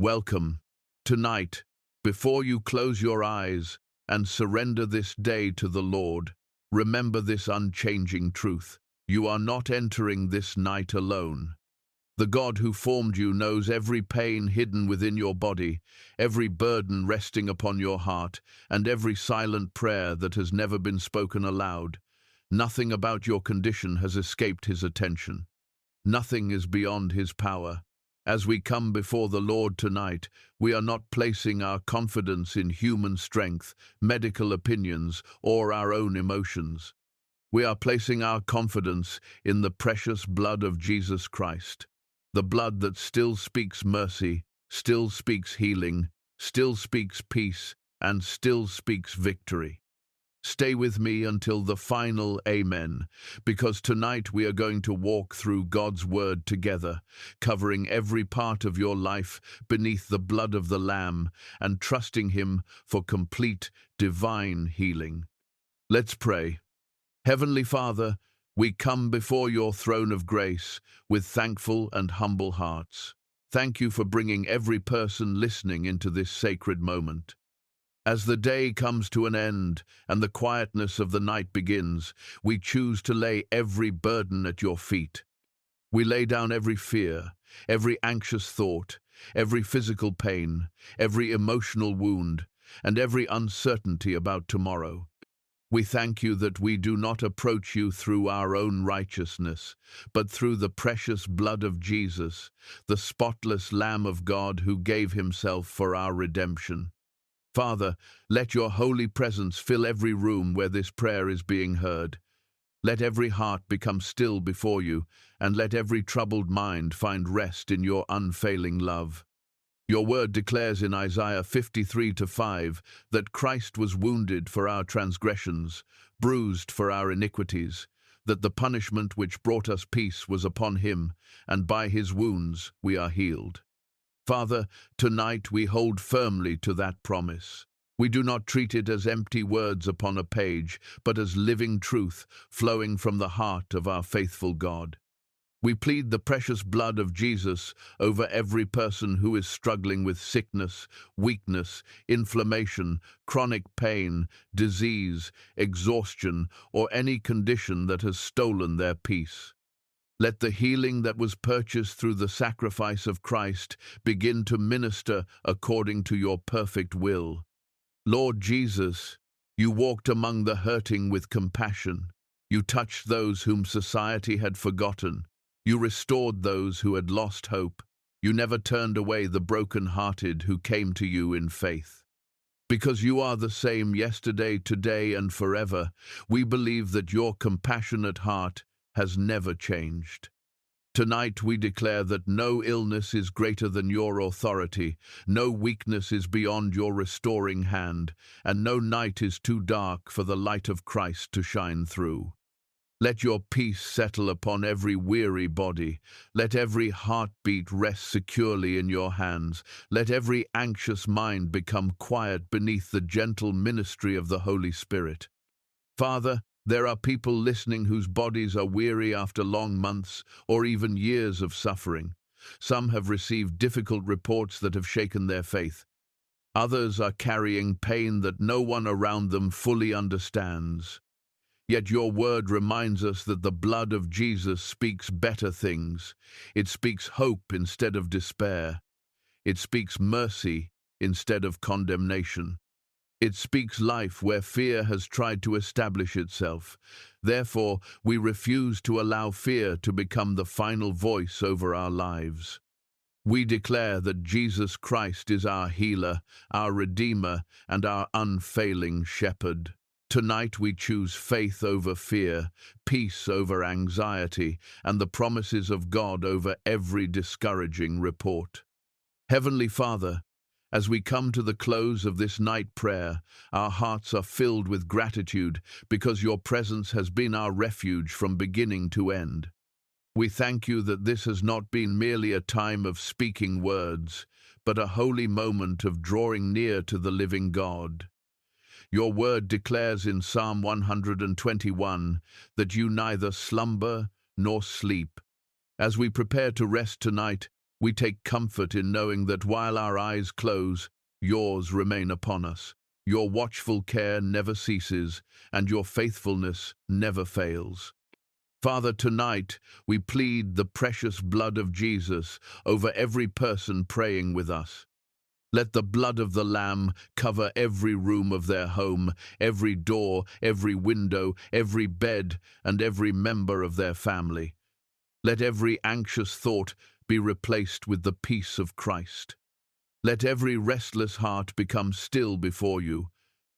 Welcome. Tonight, before you close your eyes and surrender this day to the Lord, remember this unchanging truth. You are not entering this night alone. The God who formed you knows every pain hidden within your body, every burden resting upon your heart, and every silent prayer that has never been spoken aloud. Nothing about your condition has escaped his attention. Nothing is beyond his power. As we come before the Lord tonight, we are not placing our confidence in human strength, medical opinions, or our own emotions. We are placing our confidence in the precious blood of Jesus Christ, the blood that still speaks mercy, still speaks healing, still speaks peace, and still speaks victory. Stay with me until the final Amen, because tonight we are going to walk through God's Word together, covering every part of your life beneath the blood of the Lamb and trusting Him for complete divine healing. Let's pray. Heavenly Father, we come before your throne of grace with thankful and humble hearts. Thank you for bringing every person listening into this sacred moment. As the day comes to an end and the quietness of the night begins, we choose to lay every burden at your feet. We lay down every fear, every anxious thought, every physical pain, every emotional wound, and every uncertainty about tomorrow. We thank you that we do not approach you through our own righteousness, but through the precious blood of Jesus, the spotless Lamb of God who gave himself for our redemption. Father, let your holy presence fill every room where this prayer is being heard. Let every heart become still before you, and let every troubled mind find rest in your unfailing love. Your word declares in Isaiah 53:5 that Christ was wounded for our transgressions, bruised for our iniquities, that the punishment which brought us peace was upon him, and by his wounds we are healed. Father, tonight we hold firmly to that promise. We do not treat it as empty words upon a page, but as living truth flowing from the heart of our faithful God. We plead the precious blood of Jesus over every person who is struggling with sickness, weakness, inflammation, chronic pain, disease, exhaustion, or any condition that has stolen their peace. Let the healing that was purchased through the sacrifice of Christ begin to minister according to your perfect will. Lord Jesus, you walked among the hurting with compassion. You touched those whom society had forgotten. You restored those who had lost hope. You never turned away the broken-hearted who came to you in faith. Because you are the same yesterday, today, and forever, we believe that your compassionate heart has never changed. Tonight we declare that no illness is greater than your authority, no weakness is beyond your restoring hand, and no night is too dark for the light of Christ to shine through. Let your peace settle upon every weary body. Let every heartbeat rest securely in your hands. Let every anxious mind become quiet beneath the gentle ministry of the Holy Spirit. Father, there are people listening whose bodies are weary after long months or even years of suffering. Some have received difficult reports that have shaken their faith. Others are carrying pain that no one around them fully understands. Yet your word reminds us that the blood of Jesus speaks better things. It speaks hope instead of despair. It speaks mercy instead of condemnation. It speaks life where fear has tried to establish itself. Therefore, we refuse to allow fear to become the final voice over our lives. We declare that Jesus Christ is our healer, our Redeemer, and our unfailing shepherd. Tonight we choose faith over fear, peace over anxiety, and the promises of God over every discouraging report. Heavenly Father, as we come to the close of this night prayer, our hearts are filled with gratitude because your presence has been our refuge from beginning to end. We thank you that this has not been merely a time of speaking words, but a holy moment of drawing near to the living God. Your word declares in Psalm 121 that you neither slumber nor sleep. As we prepare to rest tonight, We take comfort in knowing that while our eyes close, yours remain upon us. Your watchful care never ceases, and your faithfulness never fails. Father, tonight we plead the precious blood of Jesus over every person praying with us. Let the blood of the Lamb cover every room of their home, every door, every window, every bed, and every member of their family. Let every anxious thought be replaced with the peace of Christ. Let every restless heart become still before you.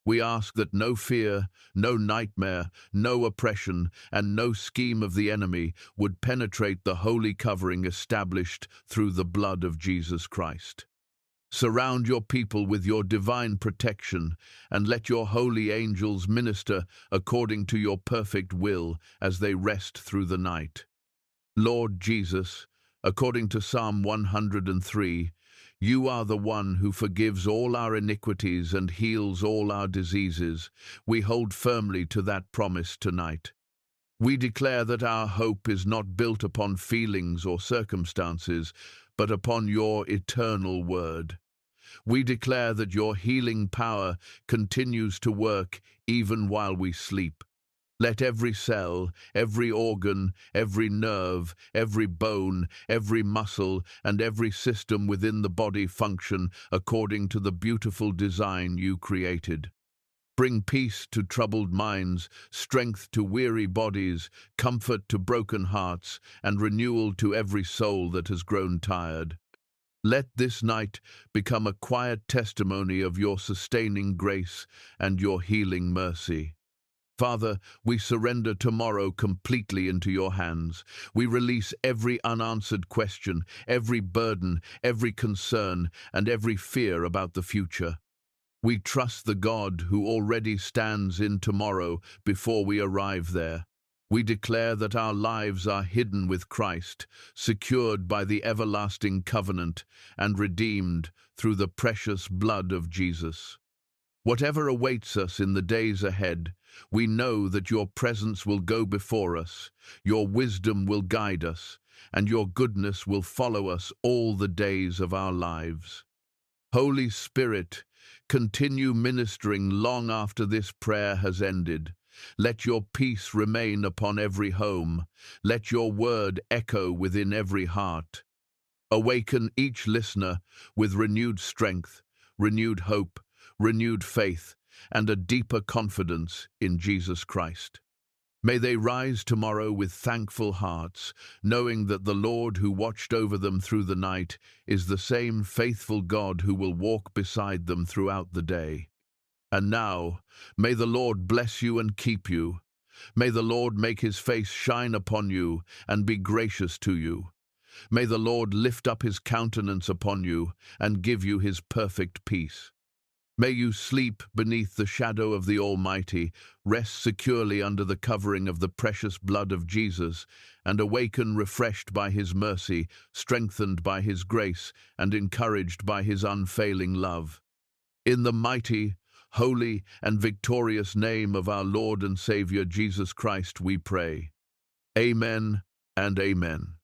We ask that no fear, no nightmare, no oppression, and no scheme of the enemy would penetrate the holy covering established through the blood of Jesus Christ. Surround your people with your divine protection, and let your holy angels minister according to your perfect will as they rest through the night. Lord Jesus, according to Psalm 103, you are the one who forgives all our iniquities and heals all our diseases. We hold firmly to that promise tonight. We declare that our hope is not built upon feelings or circumstances, but upon your eternal word. We declare that your healing power continues to work even while we sleep. Let every cell, every organ, every nerve, every bone, every muscle, and every system within the body function according to the beautiful design you created. Bring peace to troubled minds, strength to weary bodies, comfort to broken hearts, and renewal to every soul that has grown tired. Let this night become a quiet testimony of your sustaining grace and your healing mercy. Father, we surrender tomorrow completely into your hands. We release every unanswered question, every burden, every concern, and every fear about the future. We trust the God who already stands in tomorrow before we arrive there. We declare that our lives are hidden with Christ, secured by the everlasting covenant, and redeemed through the precious blood of Jesus. Whatever awaits us in the days ahead, we know that your presence will go before us, your wisdom will guide us, and your goodness will follow us all the days of our lives. Holy Spirit, continue ministering long after this prayer has ended. Let your peace remain upon every home. Let your word echo within every heart. Awaken each listener with renewed strength, renewed hope, renewed faith, and a deeper confidence in Jesus Christ. May they rise tomorrow with thankful hearts, knowing that the Lord who watched over them through the night is the same faithful God who will walk beside them throughout the day. And now, may the Lord bless you and keep you. May the Lord make his face shine upon you and be gracious to you. May the Lord lift up his countenance upon you and give you his perfect peace. May you sleep beneath the shadow of the Almighty, rest securely under the covering of the precious blood of Jesus, and awaken refreshed by his mercy, strengthened by his grace, and encouraged by his unfailing love. In the mighty, holy, and victorious name of our Lord and Savior Jesus Christ we pray. Amen and amen.